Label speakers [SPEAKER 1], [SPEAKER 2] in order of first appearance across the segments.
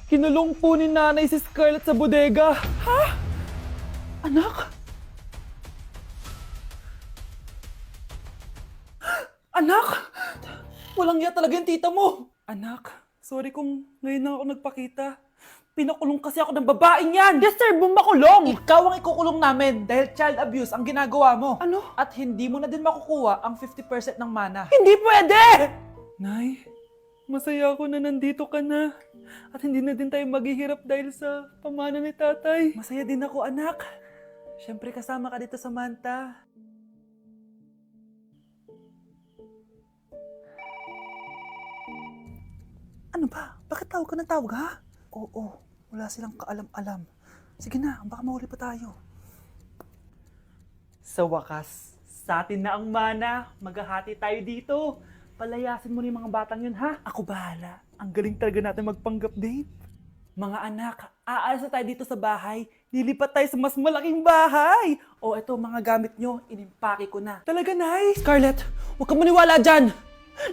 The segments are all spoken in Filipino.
[SPEAKER 1] Kinulong po ni nanay si Scarlett sa bodega. Ha? Anak? Anak? Walang iya talaga yung tita mo. Anak, sorry kung ngayon lang ako nagpakita. Pinakulong kasi ako ng babaeng yan! Deserve mo makulong! Ikaw ang ikukulong namin dahil child abuse ang ginagawa mo. Ano? At hindi mo na din makukuha ang 50% ng mana. Hindi pwede! Nay, masaya ako na nandito ka na. At hindi na din tayo maghihirap dahil sa pamana ni tatay. Masaya din ako, anak. Siyempre kasama ka dito sa Manta. Ano ba? Bakit tawag ka ng tawag, ha? Oo, wala silang kaalam-alam. Sige na, baka mahuli pa tayo. Sa wakas, sa atin na ang mana. Maghahati tayo dito. Palayasin mo na yung mga batang yun, ha? Ako bahala. Ang galing talaga natin magpanggap date. Mga anak, aalis na tayo dito sa bahay. Lilipat tayo sa mas malaking bahay. O eto, mga gamit nyo, inimpake ko na. Talaga, Nay? Scarlett, huwag ka maniwala dyan.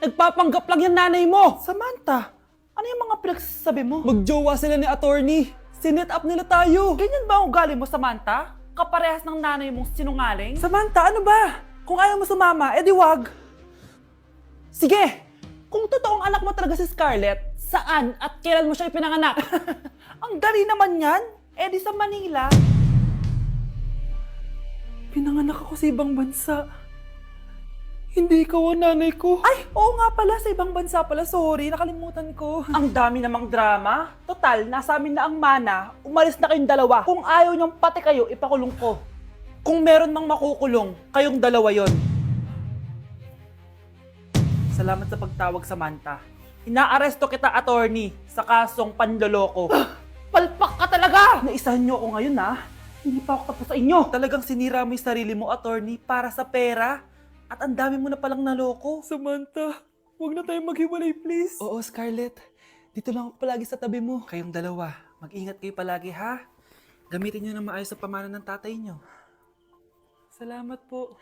[SPEAKER 1] Nagpapanggap lang yung nanay mo. Samantha, ano yung mga pinagsasabi mo? Magjowa sila ni attorney. Sinet up nila tayo. Ganyan ba ang ugali mo, Samantha? Kaparehas ng nanay mong sinungaling? Samantha, ano ba? Kung ayaw mo sumama, edi wag. Sige, kung totoong anak mo talaga si Scarlett, saan at kailan mo siya ipinanganak? Ang dali naman yan. Edi sa Manila. Pinanganak ako sa ibang bansa. Hindi ikaw ang nanay ko. Ay, oo nga pala, sa ibang bansa pala. Sorry, nakalimutan ko. Ang dami namang drama. Total, nasa amin na ang mana. Umalis na kayong dalawa. Kung ayaw niyong pati kayo, ipakulong ko. Kung meron mang makukulong, kayong dalawa yon. Salamat sa pagtawag, Samantha. Inaaresto kita, attorney, sa kasong panloloko. Palpak ka talaga! Naisahan niyo ako ngayon, ha? Hindi pa ako tapos sa inyo. Talagang sinira mo yung sarili mo, attorney, para sa pera. At ang dami mo na palang naloko. Samantha, huwag na tayong maghiwalay, please. Oo, Scarlett. Dito lang ako palagi sa tabi mo. Kayong dalawa, mag-ingat kayo palagi, ha? Gamitin niyo na maayos sa pamana ng tatay niyo. Salamat po.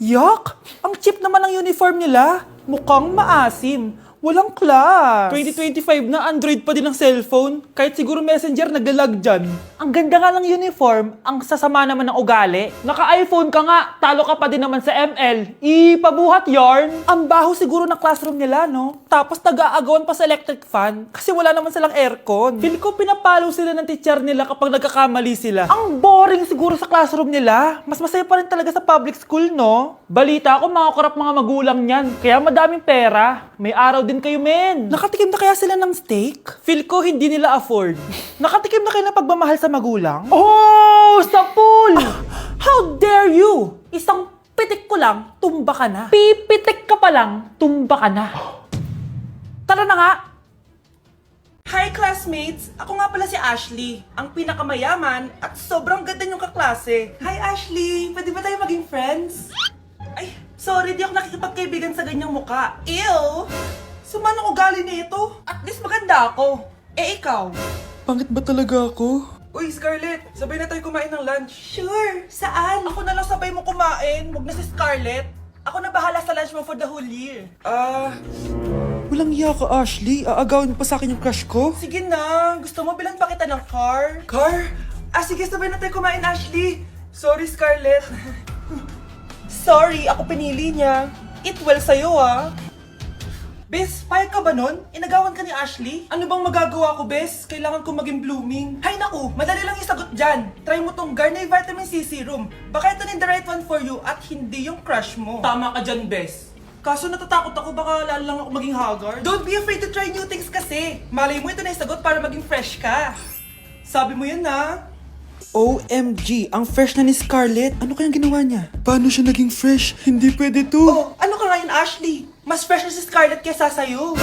[SPEAKER 1] Yak! Ang cheap naman ang uniform nila. Mukhang maasim. Walang class. 2025 na, Android pa din ang cellphone. Kahit siguro Messenger naglalag dyan. Ang ganda nga ng uniform, ang sasama naman ng ugali. Naka-iPhone ka nga, talo ka pa din naman sa ML. Ipabuhat yarn. Ang baho siguro ng classroom nila, no? Tapos nag-aagawan pa sa electric fan kasi wala naman silang aircon. Feel ko pinapalo sila ng teacher nila kapag nagkakamali sila. Ang boring siguro sa classroom nila. Mas masaya pa rin talaga sa public school, no? Balita ko, mga korap mga magulang niyan. Kaya madaming pera. May araw din kayo, men. Nakatikim na kaya sila ng steak? Feel ko hindi nila afford. Nakatikim na kayo ng pagmamahal sa magulang? Oh! Sa pool! How dare you! Isang pitik ko lang, tumba ka na. Pipitik ka pa lang, tumba ka na. Tara na nga! Hi classmates! Ako nga pala si Ashley, ang pinakamayaman at sobrang ganda niyong kaklase. Hi Ashley! Pwede ba tayo maging friends? Ay, sorry, di ako nakikipagkaibigan sa ganyang muka. Ew! Suman ang ugali nito. At least maganda ako. Eh ikaw? Pangit ba talaga ako? Uy, Scarlett, sabay na tayo kumain ng lunch. Sure, saan? Ako na lang sabay mo kumain, wag na si Scarlett. Ako na bahala sa lunch mo for the whole year. Walang iya ka, Ashley. Aagawin pa sa akin yung crush ko. Sige na, gusto mo bilan pa kita ng car? Car? Sige, sabay na tayo kumain, Ashley. Sorry, Scarlett. Sorry, ako pinili niya. Eat well sa'yo, ah. Bes, payag ka ba nun? Inagawan ka ni Ashley? Ano bang magagawa ko, Bes? Kailangan ko maging blooming. Hay naku, madali lang yung sagot dyan. Try mo tong Garnier Vitamin C Serum. Baka ito na the right one for you at hindi yung crush mo. Tama ka dyan, Bes. Kaso natatakot ako, baka lalo lang ako maging haggard. Don't be afraid to try new things kasi. Malay mo ito na yung sagot para maging fresh ka. Sabi mo yun na. OMG, ang fresh na ni Scarlett. Ano kayang ginawa niya? Paano siya naging fresh? Hindi pwede to. Oh, ano ka ngayon, Ashley? Mas fresh na si Scarlett kesa sa'yo.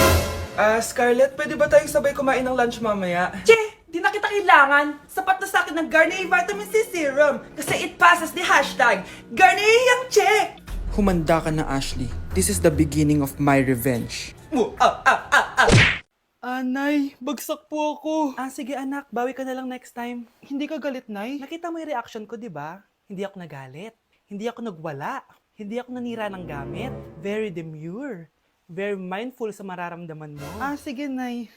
[SPEAKER 1] Scarlett, pwede ba tayong sabay kumain ng lunch mamaya? Che, di na kita kailangan. Sapat na sa akin ng Garnier Vitamin C Serum. Kasi it passes the hashtag Garnier yang check. Humanda ka na, Ashley. This is the beginning of my revenge. Nay, bagsak po ako. Sige anak, bawi ka na lang next time. Hindi ka galit, Nay? Nakita mo yung reaction ko, di ba? Hindi ako nagalit. Hindi ako nagwala. Hindi ako nanira ng gamit. Very demure. Very mindful sa mararamdaman mo. Sige, Nay.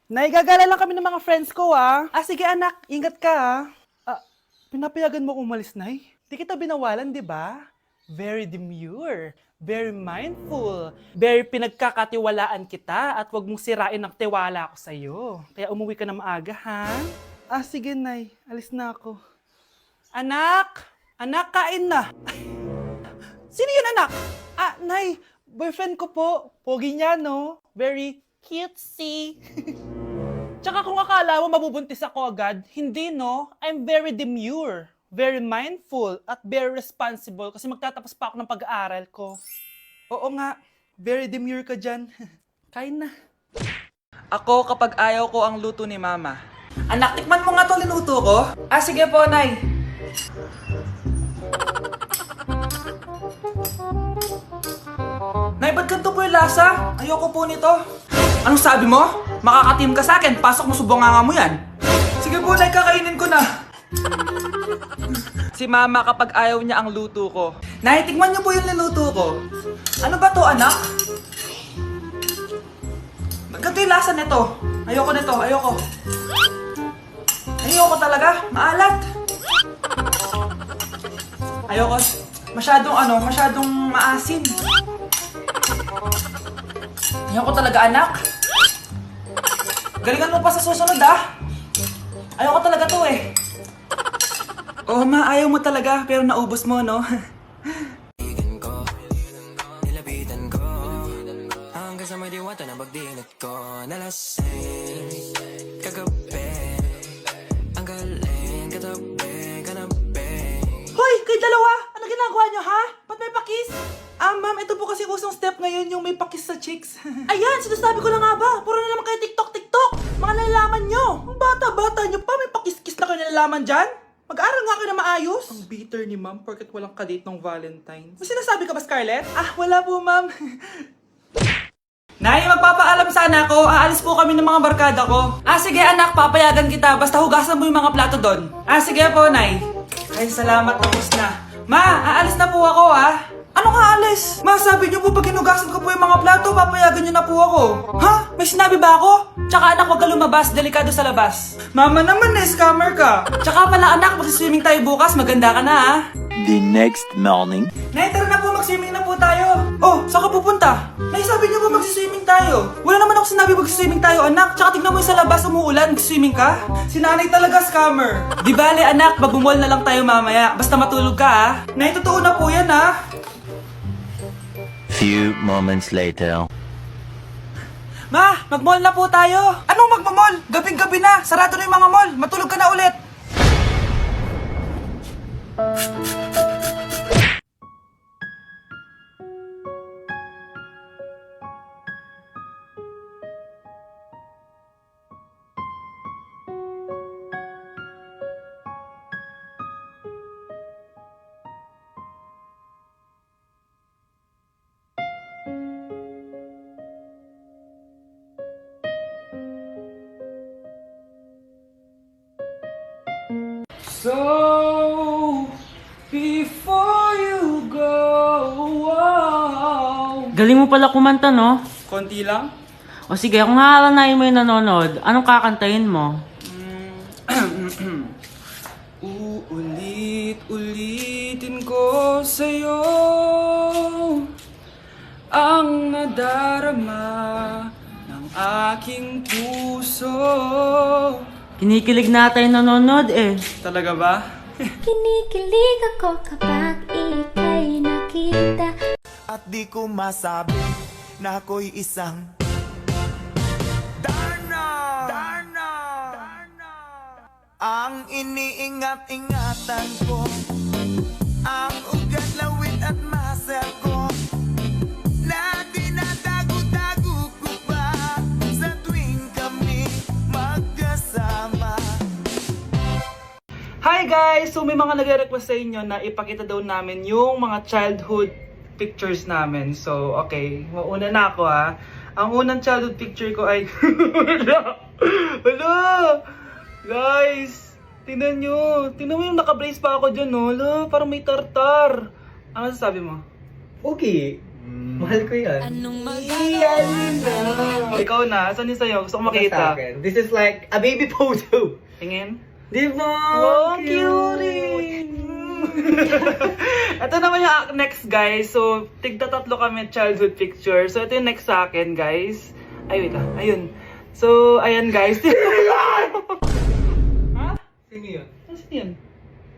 [SPEAKER 1] Naigagala lang kami ng mga friends ko, ah. Sige anak, ingat ka, ah. Pinapayagan mo kong umalis, Nay? Di kita binawalan, di ba? Very demure, very mindful, very pinagkakatiwalaan kita at wag mong sirain ang tiwala ko sa'yo. Kaya umuwi ka na maaga, ha? Sige, Nay. Alis na ako. Anak! Anak, kain na! Sino yun, anak? Nay, boyfriend ko po. Pogi niya, no? Very cutesy. Tsaka kung akala mo mabubuntis ako agad, hindi, no? I'm very demure, very mindful, at very responsible kasi magtatapos pa ako ng pag-aaral ko. Oo nga, very demure ka dyan. Kain na. Ako kapag ayaw ko ang luto ni Mama. Anak, tikman mo nga itong linuto ko. Sige po, Nay. Nay, ba't ganito po yung lasa? Ayoko po nito. Anong sabi mo? Makakatim ka sa akin, pasok mo subonganga mo yan. Sige po, Nay, kakainin ko na. Si Mama kapag ayaw niya ang luto ko. Nay, tikman niyo po yung niluto ko. Ano ba to, anak? Ganito yung lasa nito. Ayoko nito, ayoko. Ayoko talaga, maalat. Ayoko. Masyadong maasim. Ayoko talaga, anak. Galingan mo pa sa susunod, ah. Ayoko talaga to, eh. Oh, Ma, ayaw mo talaga, pero naubos mo, no?
[SPEAKER 2] Nilapitan ko hanggang sa may diwata na pagdilat ko. Nalasing kagabi, ang galing katabi.
[SPEAKER 1] Hoy, kayo dalawa! Ano ginagawa nyo, ha? Ba't may pakis? Ma'am, ito po kasi usong step ngayon yung may pakis sa chicks. Ayan, sinasabi ko na nga ba? Puro na naman kayo TikTok! Mga nalalaman nyo! Ang bata-bata nyo pa, may pakis-kis na kayo nalalaman dyan? Mag-aaral nga kayo na maayos. Ang bitter ni Ma'am porket walang kadate ng Valentine's. May sinasabi ka ba, Scarlett? Wala po, Ma'am. Nay, magpapaalam sana ako. Aalis po kami ng mga barkada ko. Sige anak, papayagan kita. Basta hugasan mo yung mga plato doon. Sige po, Nay. Ay, salamat. Tapos na. Ma, aalis na po ako, Ano nga alis? Ma, sabi niyo po pag hinugasan ko po yung mga plato, papayagan niyo na po ako. Ha? May sinabi ba ako? Tsaka anak, huwag ka lumabas. Delikado sa labas. Mama naman, scammer ka. Tsaka pala anak, magsiswimming tayo bukas. Maganda ka na,
[SPEAKER 3] The next morning.
[SPEAKER 1] Nay, tara na po, mag-swimming na po tayo. Oh, saan ka pupunta? Nay, sabi niyo po mag-swimming tayo. Wala naman ako sinabi mag-swimming tayo, anak. Tsaka tignan mo yung sa labas, umuulan, mag-swimming ka. Si nanay talaga scammer. Di bale, anak, magbumol na lang tayo mamaya. Basta matulog ka, Nay, totoo na po yan,
[SPEAKER 3] Few moments later.
[SPEAKER 1] Ma, mag-mall na po tayo. Anong magmamall? Gabing-gabi na. Sarado na yung mga mall. Matulog ka na ulit. So, before you go,
[SPEAKER 4] Galing mo pala kumanta, no?
[SPEAKER 1] konti lang.
[SPEAKER 4] O sige, kung haalanayin mo yung nanonood, anong kakantahin mo?
[SPEAKER 1] Uulit-ulitin ko sa'yo ang nadarama ng aking puso.
[SPEAKER 4] Kinikilig na tayo nanonood eh.
[SPEAKER 1] Talaga ba?
[SPEAKER 5] Kinikilig ako kapag ika'y nakita.
[SPEAKER 6] At di ko masabi na ako'y isang Darna! Ang iniingat-ingatan ko, ang ugat, lawit at muscle ko, na dinadago-dago ko pa sa tuwing kami magkasama.
[SPEAKER 1] Hi guys! So may mga nagre-request sa inyo na ipakita daw namin yung mga childhood pictures namin. So, okay. Mauna na ako Ang unang childhood picture ko ay... Hala! Guys! Tingnan nyo. Tingnan mo yung naka-brace pa ako dyan, no? Hala, parang may tartar. Ano sasabi mo?
[SPEAKER 7] Okay, Mahal ko yan.
[SPEAKER 1] Ikaw na, saan yung sa'yo? Gusto ko
[SPEAKER 7] Sa
[SPEAKER 1] makita.
[SPEAKER 7] akin. This is like a baby photo.
[SPEAKER 1] Tingin.
[SPEAKER 7] Di ba?
[SPEAKER 1] Oh, cute! Ito naman yung next, guys. So, tigda tatlo kami childhood picture. So, ito yung next sa akin, guys. Ay, wait lang. Ayun. So, ayan, guys. Ha?
[SPEAKER 7] Sino yun?
[SPEAKER 1] Saan yun?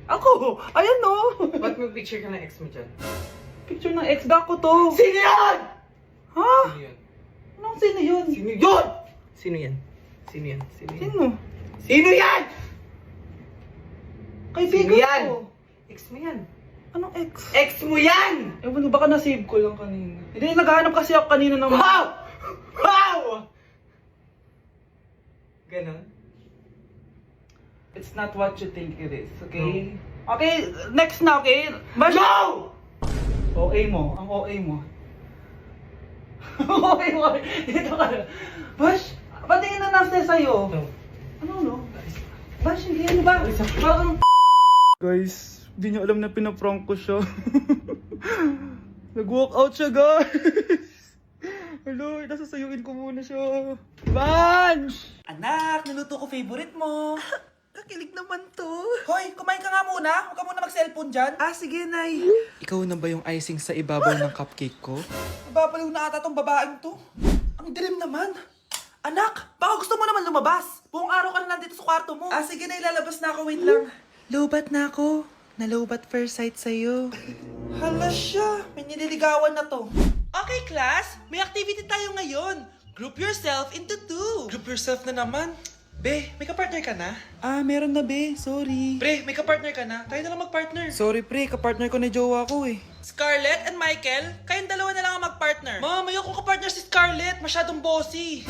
[SPEAKER 1] Ako! Ayan, no!
[SPEAKER 7] Ba't may picture ka ng ex mo dyan?
[SPEAKER 1] Picture ng ex ko to.
[SPEAKER 7] Sino yun?
[SPEAKER 1] Ha?
[SPEAKER 7] Sino yun?
[SPEAKER 1] Anong sino yun?
[SPEAKER 7] Sino yun? Sino yan? Sino yan? Sino yan?
[SPEAKER 1] Sino?
[SPEAKER 7] Sino yan?
[SPEAKER 1] Kaibigan
[SPEAKER 7] Sino yan?
[SPEAKER 1] ko.
[SPEAKER 7] Ex mo yan.
[SPEAKER 1] Anong ex?
[SPEAKER 7] Ex mo yan!
[SPEAKER 1] Ewan ko, baka na-save ko lang kanina. Hindi, naghahanap kasi ako kanina ng...
[SPEAKER 7] Wow! Wow! Ganon?
[SPEAKER 1] It's not what you think it is, okay? Okay, next na, okay? Bash!
[SPEAKER 7] No!
[SPEAKER 1] OA mo, ang OA mo. OA mo, dito ka na. Bash, patingin na nasa sa'yo.
[SPEAKER 7] No.
[SPEAKER 1] Ano? Bash, hindi yan ba? Parang... Guys, hindi nyo alam na pinaprank ko siya. Nag-walk out siya, guys. Hello, nasasayuin ko muna siya. Vansh! Anak, niluto ko favorite mo. Kakilig naman to. Hoy, kumain ka nga muna. Huwag ka muna mag-cellphone dyan. Ah, sige, Nay.
[SPEAKER 8] Ikaw na ba yung icing sa ibabaw ng cupcake ko?
[SPEAKER 1] Nababaliw na ata tong babaeng to. Ang dilim naman. Anak, baka gusto mo naman lumabas. Buong araw ka na nandito sa kwarto mo. Ah, sige na, ilalabas na ako. Wait lang.
[SPEAKER 8] Lobat na ako. Nalobat first sight sa'yo.
[SPEAKER 1] Hala siya, may nililigawan na to. Okay, class. May activity tayo ngayon. Group yourself into two.
[SPEAKER 8] Group yourself na naman. Be, may kapartner ka na?
[SPEAKER 1] Ah, meron na, be. Sorry.
[SPEAKER 8] Pre, may kapartner ka na? Tayo na lang magpartner.
[SPEAKER 1] Sorry, pre. Kapartner ko ni jowa ko eh. Scarlett and Michael, kayong dalawa na lang ang magpartner.
[SPEAKER 8] Ma'am, ayoko kapartner si Scarlett. Masyadong bossy.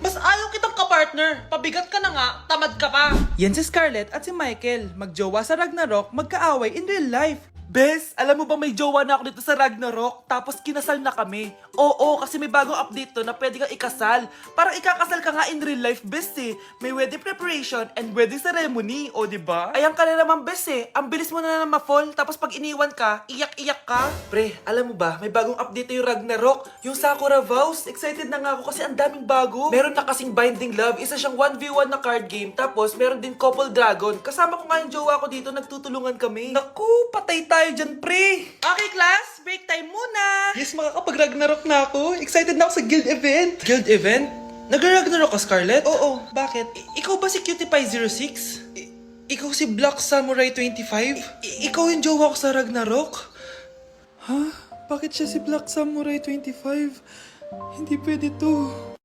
[SPEAKER 8] Mas ayaw kitang kapartner. Pabigat ka na nga, tamad ka pa.
[SPEAKER 1] Yan si Scarlett at si Michael. Magjowa sa Ragnarok, magkaaway in real life. Bes, alam mo ba may jowa na ako dito sa Ragnarok? Tapos kinasal na kami. Oo, kasi may bagong update to na pwede kang ikasal. Parang ikakasal ka nga in real life, bes eh. May wedding preparation and wedding ceremony, o diba? Ayan ka na naman, bes eh. Ang bilis mo na ma-fall, tapos pag iniwan ka, iyak-iyak ka. Pre, alam mo ba, may bagong update yung Ragnarok. Yung Sakura Vows. Excited na nga ako kasi ang daming bago. Meron na kasing Binding Love, isa siyang 1v1 na card game. Tapos meron din Couple Dragon. Kasama ko nga yung jowa ko dito, nagtutulungan kami. Naku, patay tayo dyan, pre. Okay, class, break time muna.
[SPEAKER 8] Yes, makakapag-Ragnarok na ako. Excited na ako sa guild event. Guild event? Nag-Ragnarok ka, Scarlett?
[SPEAKER 1] Oo, bakit?
[SPEAKER 8] Ikaw ba si Cutie Pie 06? Ikaw si Black Samurai 25? Ikaw yung jowa ko sa Ragnarok?
[SPEAKER 1] Ha? Bakit siya si Black Samurai 25? Hindi pwede to.